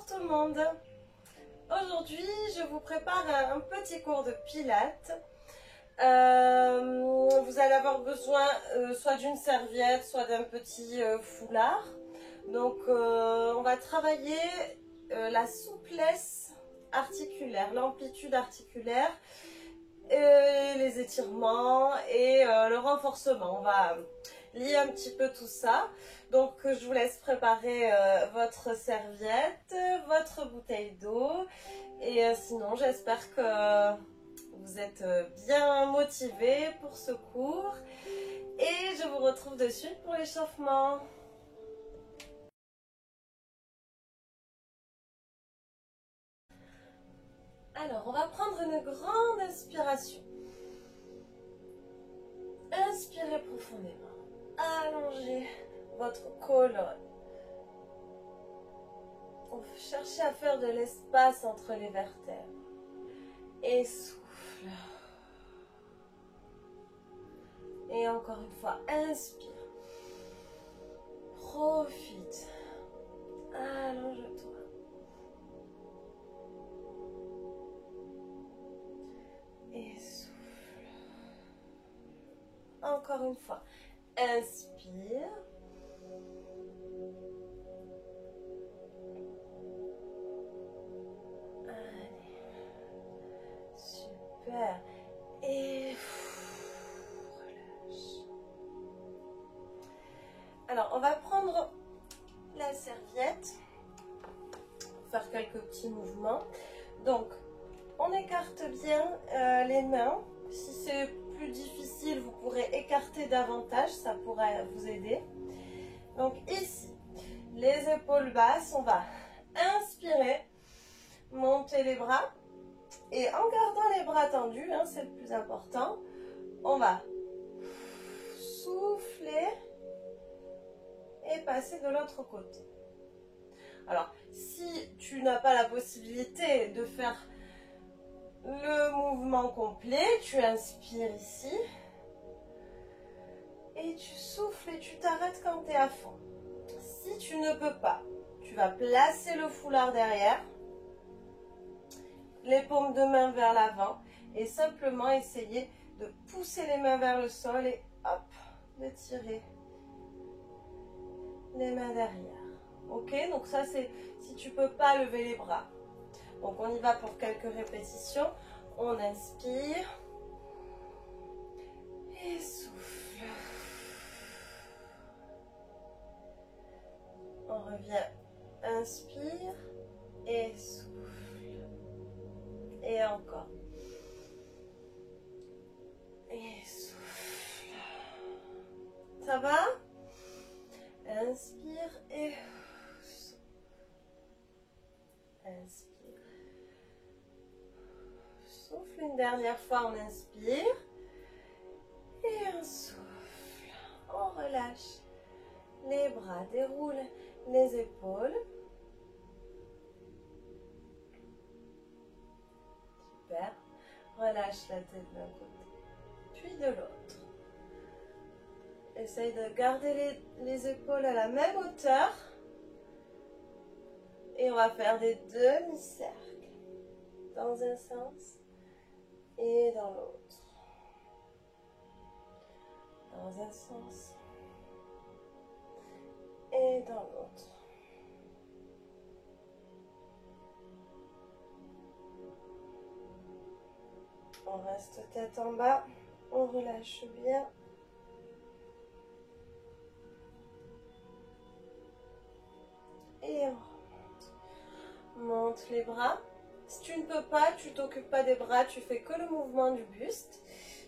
Bonjour tout le monde. Aujourd'hui, je vous prépare un petit cours de pilates. Vous allez avoir besoin soit d'une serviette, soit d'un petit foulard. Donc, on va travailler la souplesse articulaire, l'amplitude articulaire, les étirements et le renforcement. On va lier un petit peu tout ça. Donc je vous laisse préparer votre serviette, votre bouteille d'eau et sinon j'espère que vous êtes bien motivés pour ce cours et je vous retrouve de suite pour l'échauffement. Alors on va prendre une grande inspiration. Inspirez profondément. Allongez votre colonne. Cherchez à faire de l'espace entre les vertèbres. Et souffle. Et encore une fois, inspire. Profite. Allonge-toi. Et souffle. Encore une fois. Inspire. Allez. Super. Et relâche. Alors, on va prendre la serviette. Faire quelques petits mouvements. Donc, on écarte bien les mains. Si c'est plus difficile, vous pourrez écarter davantage, ça pourrait vous aider. Donc ici, les épaules basses, on va inspirer, monter les bras et en gardant les bras tendus, hein, c'est le plus important, on va souffler et passer de l'autre côté. Alors, si tu n'as pas la possibilité de faire le mouvement complet, tu inspires ici et tu souffles et tu t'arrêtes quand tu es à fond. Si tu ne peux pas, tu vas placer le foulard derrière, les paumes de main vers l'avant et simplement essayer de pousser les mains vers le sol et hop, de tirer les mains derrière. Ok, donc ça c'est si tu ne peux pas lever les bras. Donc on y va pour quelques répétitions. On inspire et souffle. On revient. Inspire et souffle. Et encore. Et souffle. Ça va? Inspire et souffle. Inspire. Souffle une dernière fois, on inspire et on souffle, on relâche les bras, déroule les épaules. Super, relâche la tête d'un côté, puis de l'autre. Essaye de garder les épaules à la même hauteur et on va faire des demi-cercles dans un sens et dans l'autre. Dans un sens et dans l'autre. On reste tête en bas, on relâche bien. Et on remonte. Monte les bras. Si tu ne peux pas, tu t'occupes pas des bras, tu fais que le mouvement du buste.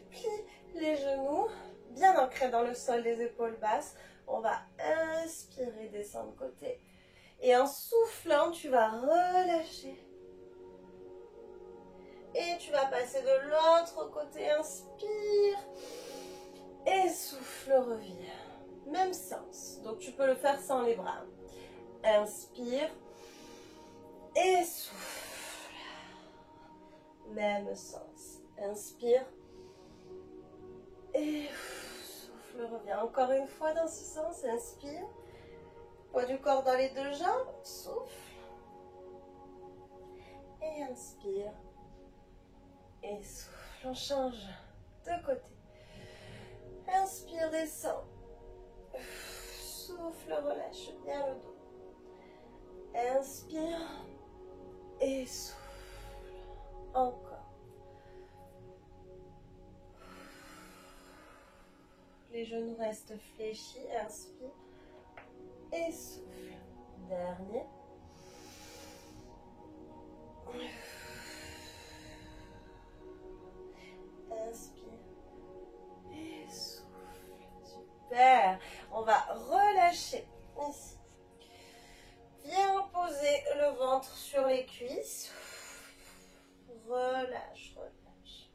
Plie les genoux, bien ancrés dans le sol, les épaules basses. On va inspirer, descendre côté. Et en soufflant, tu vas relâcher. Et tu vas passer de l'autre côté. Inspire. Et souffle, reviens. Même sens. Donc tu peux le faire sans les bras. Inspire. Et souffle. Même sens. Inspire. Et souffle, reviens. Encore une fois dans ce sens. Inspire. Poids du corps dans les deux jambes. Souffle. Inspire et souffle. On change de côté. Inspire, descend. Souffle, relâche bien le dos. Inspire et souffle. Encore. Les genoux restent fléchis. Inspire et souffle. Dernier. Inspire et souffle. Super. On va relâcher ici. Viens poser le ventre sur les cuisses. Relâche, relâche.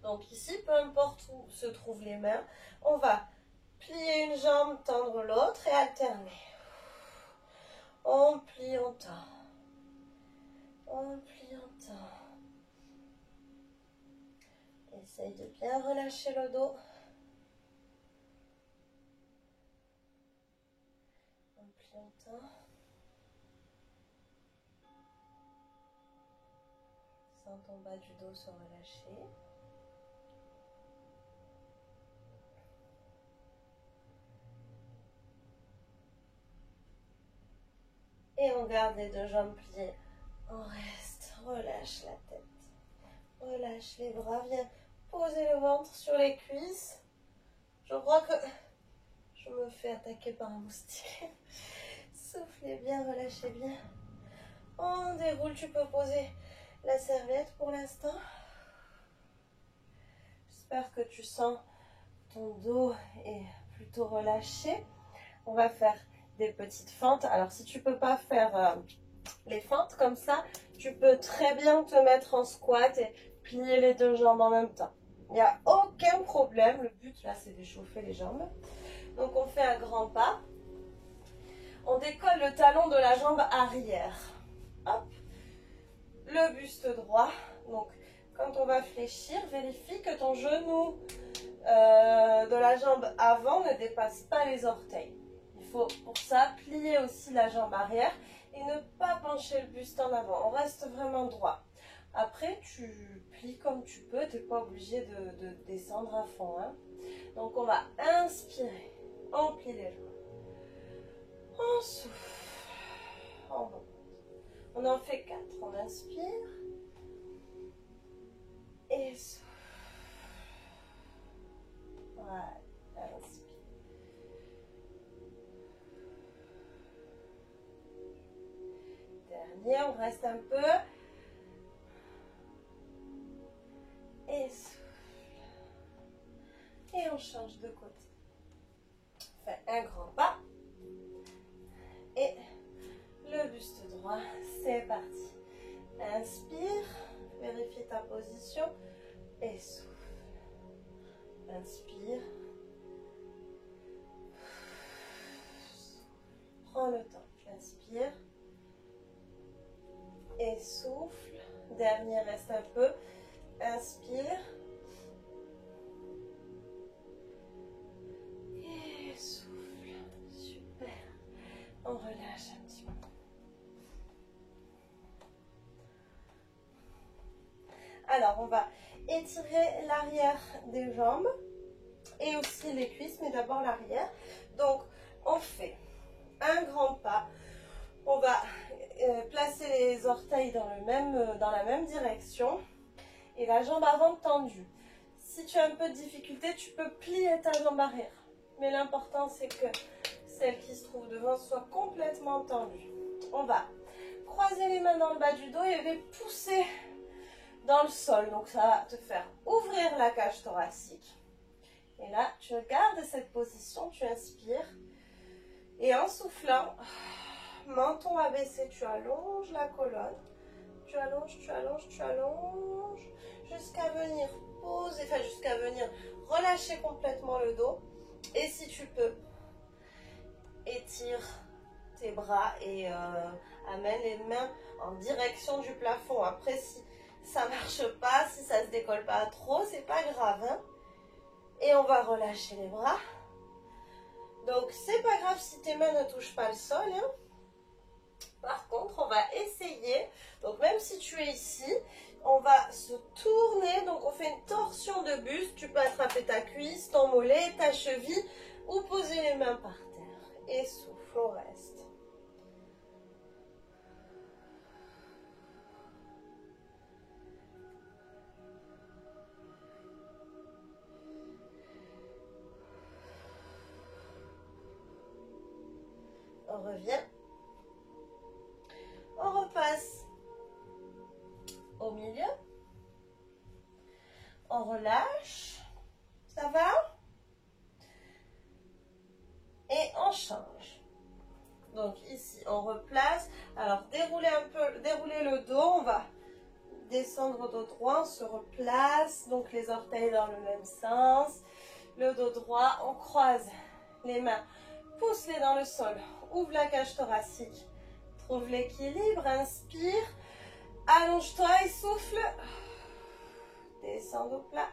Donc ici, peu importe où se trouvent les mains, on va plier une jambe, tendre l'autre et alterner. On plie, on tend. On plie, on tend. Essaye de bien relâcher le dos. On plie, on tend. Sens ton bas du dos se relâcher. Et on garde les deux jambes pliées. On reste, relâche la tête. Relâche les bras, viens poser le ventre sur les cuisses. Je crois que je me fais attaquer par un moustique. Soufflez bien, relâchez bien. On déroule, tu peux poser la serviette pour l'instant. J'espère que tu sens ton dos est plutôt relâché. On va faire des petites fentes. Alors si tu peux pas faire les fentes comme ça, tu peux très bien te mettre en squat et plier les deux jambes en même temps. Il n'y a aucun problème. Le but là, c'est d'échauffer les jambes. Donc on fait un grand pas. On décolle le talon de la jambe arrière. Hop. Le buste droit. Donc quand on va fléchir, vérifie que ton genou de la jambe avant ne dépasse pas les orteils. Il faut pour ça plier aussi la jambe arrière et ne pas pencher le buste en avant. On reste vraiment droit. Après, tu plies comme tu peux. Tu n'es pas obligé de descendre à fond. Hein. Donc, on va inspirer. On plie les jambes. On souffle. On remonte. On en fait 4. On inspire. Et souffle. Voilà. Inspire. Dernier, on reste un peu. Et souffle. Et on change de côté. On fait un grand pas. Et le buste droit, c'est parti. Inspire, vérifie ta position. Et souffle. Inspire. Prends le temps. Inspire. Et souffle. Dernier, reste un peu. Inspire. Et souffle. Super. On relâche un petit peu. Alors, on va étirer l'arrière des jambes et aussi les cuisses, mais d'abord l'arrière. Donc, on fait un grand pas. On va placer les orteils dans la même direction et la jambe avant tendue. Si tu as un peu de difficulté, tu peux plier ta jambe arrière. Mais l'important, c'est que celle qui se trouve devant soit complètement tendue. On va croiser les mains dans le bas du dos et les pousser dans le sol. Donc, ça va te faire ouvrir la cage thoracique. Et là, tu gardes cette position, tu inspires. Et en soufflant, menton abaissé, tu allonges la colonne. Tu allonges, tu allonges, tu allonges. Jusqu'à venir poser, enfin jusqu'à venir relâcher complètement le dos. Et si tu peux, étire tes bras et amène les mains en direction du plafond. Après, si ça ne marche pas, si ça ne se décolle pas trop, c'est pas grave. Hein. Et on va relâcher les bras. Donc, c'est pas grave si tes mains ne touchent pas le sol. Hein. Par contre, on va essayer Donc même si tu es ici, on va se tourner, donc on fait une torsion de buste. Tu peux attraper ta cuisse, ton mollet, ta cheville ou poser les mains par terre. Et souffle, on reste. On revient. On repasse au milieu. On relâche. Ça va? Et on change. Donc ici, on replace. Alors, déroulez un peu, déroulez le dos. On va descendre au dos droit. On se replace. Donc, les orteils dans le même sens. Le dos droit, on croise les mains. Pousse-les dans le sol. Ouvre la cage thoracique. Trouve l'équilibre. Inspire. Allonge-toi et souffle. Descends au plat.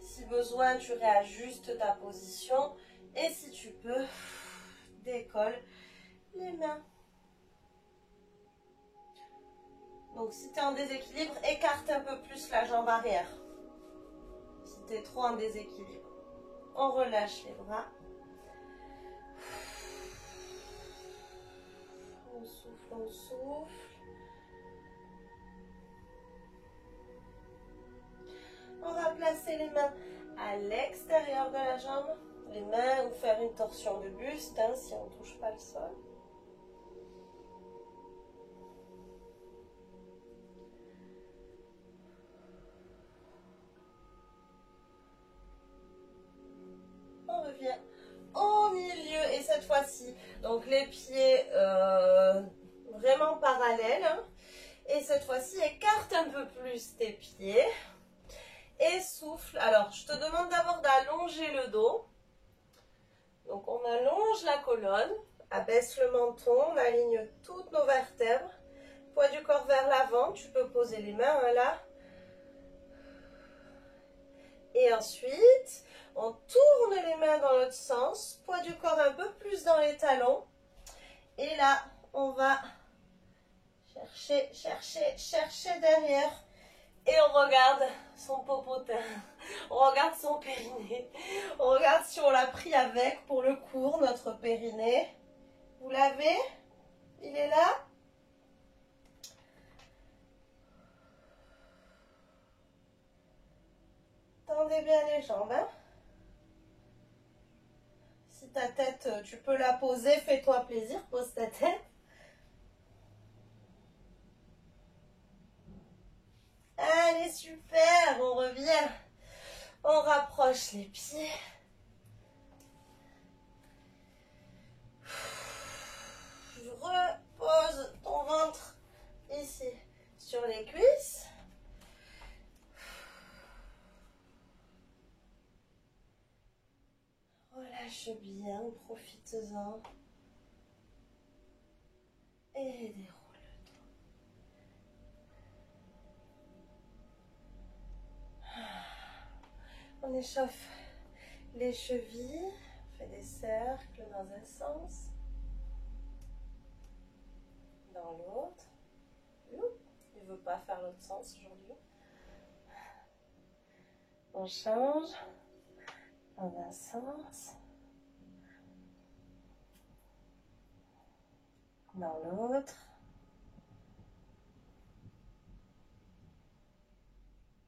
Si besoin, tu réajustes ta position. Et si tu peux, décolle les mains. Donc si tu es en déséquilibre, écarte un peu plus la jambe arrière. Si tu es trop en déséquilibre. On relâche les bras. On souffle, on souffle. On va placer les mains à l'extérieur de la jambe. Les mains ou faire une torsion de buste hein, si on ne touche pas le sol. On revient au milieu et cette fois-ci, donc les pieds vraiment parallèles. Hein, et cette fois-ci, écarte un peu plus tes pieds et souffle. Alors, je te demande d'abord d'allonger le dos. Donc, on allonge la colonne, abaisse le menton, on aligne toutes nos vertèbres. Poids du corps vers l'avant, tu peux poser les mains hein, là. Et ensuite, on tourne les mains dans l'autre sens, poids du corps un peu plus dans les talons. Et là, on va chercher derrière. Et on regarde son popotin, on regarde son périnée, on regarde si on l'a pris avec pour le cours, notre périnée. Vous l'avez? Il est là? Tendez bien les jambes. Hein? Si ta tête, tu peux la poser, fais-toi plaisir, pose ta tête. Allez, super, on revient. On rapproche les pieds. Repose ton ventre ici sur les cuisses. Relâche bien, profite-en. Et déroule. On échauffe les chevilles, on fait des cercles dans un sens, dans l'autre. Il ne veut pas faire l'autre sens aujourd'hui. On change dans un sens, dans l'autre.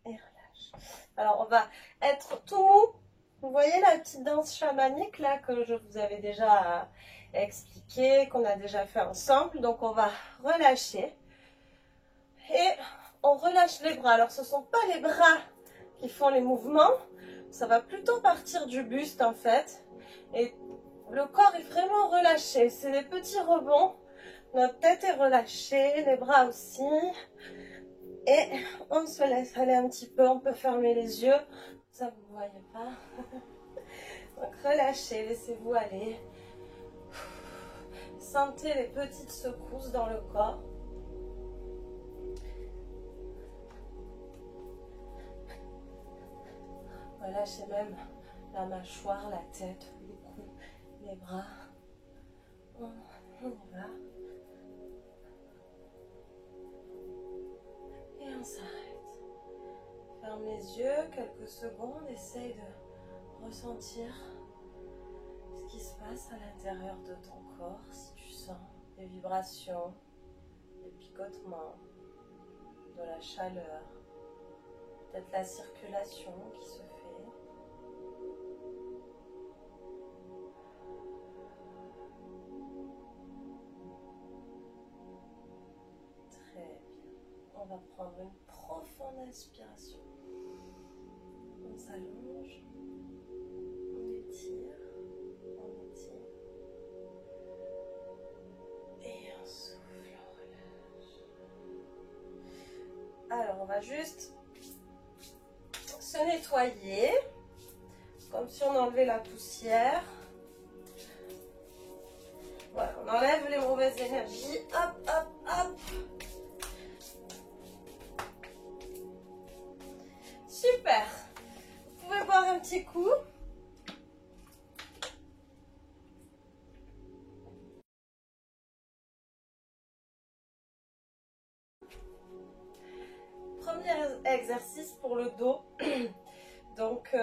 Et relâche. Alors, on va être tout mou. Vous voyez la petite danse chamanique là que je vous avais déjà expliqué, qu'on a déjà fait ensemble. Donc, on va relâcher. Et on relâche les bras. Alors, ce ne sont pas les bras qui font les mouvements. Ça va plutôt partir du buste en fait. Et le corps est vraiment relâché. C'est des petits rebonds. Notre tête est relâchée, les bras aussi. Et on se laisse aller un petit peu, on peut fermer les yeux, ça vous ne voyez pas. Donc relâchez, laissez-vous aller. Sentez les petites secousses dans le corps. Relâchez même la mâchoire, la tête, le cou, les bras. On y va. s'arrête. Ferme les yeux quelques secondes, essaye de ressentir ce qui se passe à l'intérieur de ton corps, si tu sens des vibrations, des picotements, de la chaleur, peut-être la circulation qui se fait. Très bien. On va prendre une profonde inspiration. On s'allonge, on étire, et on souffle, on relâche. Alors, on va juste se nettoyer, comme si on enlevait la poussière. Voilà, on enlève les mauvaises énergies. Hop, hop, hop. Super. Vous pouvez boire un petit coup. Premier exercice pour le dos. Donc,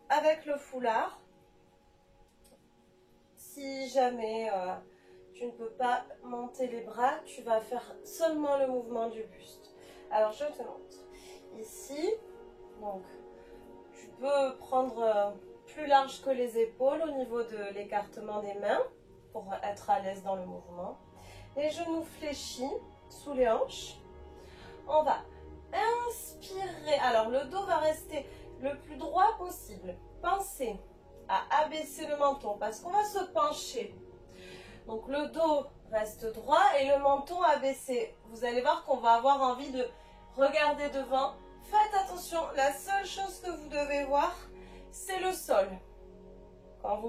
avec le foulard, si jamais tu ne peux pas monter les bras, tu vas faire seulement le mouvement du buste. Alors, je te montre. Ici, donc, tu peux prendre plus large que les épaules au niveau de l'écartement des mains pour être à l'aise dans le mouvement. Les genoux fléchis sous les hanches. On va inspirer. Alors, le dos va rester le plus droit possible. Pensez à abaisser le menton parce qu'on va se pencher. Donc, le dos reste droit et le menton abaissé. Vous allez voir qu'on va avoir envie de regarder devant. Faites attention, la seule chose que vous devez voir, c'est le sol. Quand vous